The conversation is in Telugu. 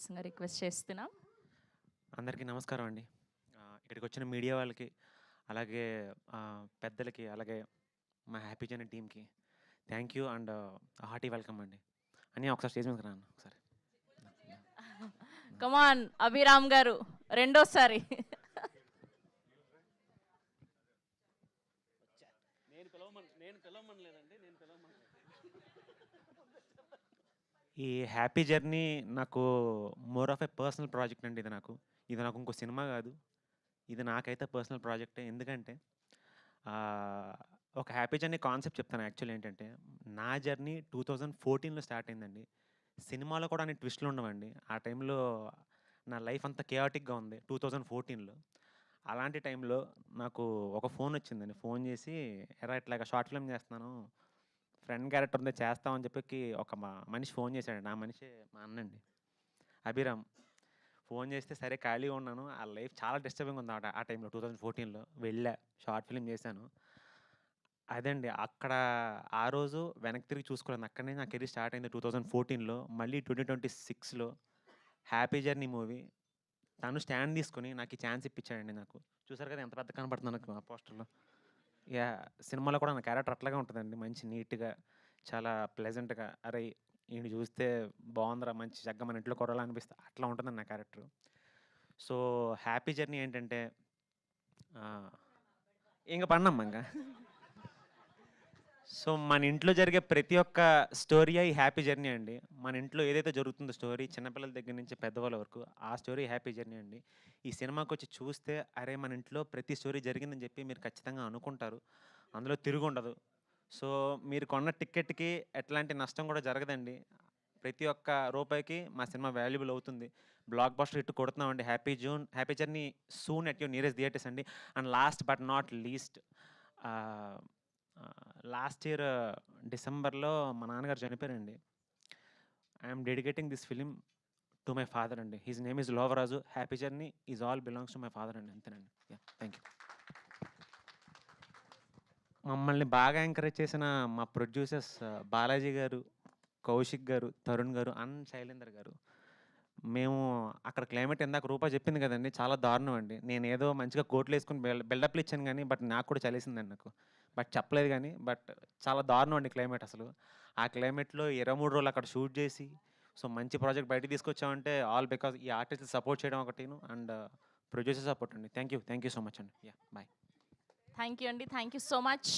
మాట్లాడవలసిందిగా రిక్వెస్ట్ చేస్తున్నాం. అందరికీ నమస్కారం అండి. ఇక్కడికి వచ్చిన మీడియా వాళ్ళకి, అలాగే పెద్దలకి, అలాగే మా హ్యాపీ జర్నీ టీమ్‌కి thank you and hearty welcome అండి. అన్నయ్య ఒకసారి స్టేజ్ మీదకి రాను ఒకసారి. కమాన్ అభిరామ్ గారు రెండోసారి. ఈ హ్యాపీ జర్నీ నాకు more of a personal project అండి. ఇది నాకు ఇంకో సినిమా కాదు. ఇది నాకైతే పర్సనల్ ప్రాజెక్టే. ఎందుకంటే ఒక హ్యాపీ జర్నీ కాన్సెప్ట్ చెప్తాను. యాక్చువల్ ఏంటంటే నా జర్నీ 2014లో స్టార్ట్ అయిందండి. సినిమాలో కూడా అన్ని ట్విస్టులు ఉండవండి. ఆ టైంలో నా లైఫ్ అంతా కేయాటిక్‌గా ఉంది 2014లో. అలాంటి టైంలో నాకు ఒక ఫోన్ వచ్చిందండి. ఫోన్ చేసి, "ఎరా ఇట్లాగా షార్ట్ ఫిల్మ్ చేస్తున్నాను. ఫ్రెండ్ క్యారెక్టర్ ఉంది చేస్తాం" అని చెప్పి ఒక మనిషి ఫోన్ చేశాడండి. ఆ మనిషి మా అన్నండి అభిరామ్. ఫోన్ చేస్తే సరే ఖాళీగా ఉన్నాను. ఆ లైఫ్ చాలా డిస్టర్బింగ్ ఉంది ఆ టైంలో 2014లో. వెళ్ళా, షార్ట్ ఫిల్మ్ చేశాను. అదండి అక్కడ ఆ రోజు వెనక్కి తిరిగి చూసుకోలేదు. అక్కడి నుంచి నా కెరీర్ స్టార్ట్ అయింది 2014లో. మళ్ళీ 2026లో హ్యాపీ జర్నీ మూవీ తను స్టాండ్ తీసుకొని నాకు ఈ ఛాన్స్ ఇప్పించాడండి నాకు. చూసారు కదా ఎంత పెద్ద కనపడుతుందో నాకు ఆ పోస్టర్‌లో. యాహ్! సినిమాలో కూడా నా క్యారెక్టర్ అట్లాగే ఉంటదండి. మంచి నీట్‌గా, చాలా ప్లెజెంట్‌గా, అరేయ్! ఈడిని చూస్తే బావుందిరా, మంచి చక్కగా మన ఇంట్లో కుర్రోళ్ళ అనిపిస్తే అట్లా ఉంటదండి నా క్యారెక్టర్. సో, హ్యాపీ జర్నీ ఏంటంటే ఇంక పడనమ్మా ఇంక. సో, మన ఇంట్లో జరిగే ప్రతి ఒక్క స్టోరీయే ఈ హ్యాపీ జర్నీ అండి. మన ఇంట్లో ఏదైతే జరుగుతుందో స్టోరీ చిన్నపిల్లల దగ్గర నుంచి పెద్దవాళ్ళ వరకు ఆ స్టోరీ హ్యాపీ జర్నీ అండి. ఈ సినిమాకొచ్చి చూస్తే అరే! మన ఇంట్లో ప్రతి స్టోరీ జరిగిందని చెప్పి మీరు ఖచ్చితంగా అనుకుంటారు. అందులో తిరుగుండదు. సో, మీరు కొన్న టికెట్‌కి ఎట్లాంటి నష్టం కూడా జరగదండి. ప్రతి ఒక్క రూపాయికి మా సినిమా వాల్యుబుల్ అవుతుంది. బ్లాక్ బస్టర్ హిట్ కొడుతున్నామండి. Happy Journey soon at your nearest theatres అండి. And last but not least ah, last year డిసెంబర్‌లో మా నాన్నగారు చనిపోయారండి. I'm dedicating this film to my father అండి. His name is Lovaraju. Happy Journey is all belongs to my father అండి. అంతేనండి. యాహ్! Thank you. మమ్మల్ని బాగా ఎంకరేజ్ చేసిన మా ప్రొడ్యూసర్స్ బాలాజీ గారు, కౌశిక్ గారు, తరుణ్ గారు అండ్ శైలేందర్ గారు. మేము అక్కడ క్లైమేట్ ఇందాక రూపా చెప్పింది కదండీ! చాలా దారుణం అండి. నేనేదో మంచిగా కోట్లేసుకొని బిల్డప్‌లు ఇచ్చాను గానీ, బట్ నాకు కూడా చలేసిందండి నాకు. బట్ చెప్పలేదు గానీ, బట్ చాలా దారుణం అండి క్లైమేట్ అసలు. ఆ క్లైమేట్‌లో 23 రోజులు అక్కడ షూట్ చేసి, సో, మంచి ప్రాజెక్ట్ బయటికి తీసుకొచ్చామంటే ఆల్ బికాస్ ఈ ఆర్టిస్ట్‌లు సపోర్ట్ చేయడం ఒకటీను అండ్ ప్రొడ్యూసర్ సపోర్ట్ అండి. థ్యాంక్ యూ సో మచ్ అండి. యాహ్! బాయ్. థ్యాంక్ యూ అండి. Thank you so much.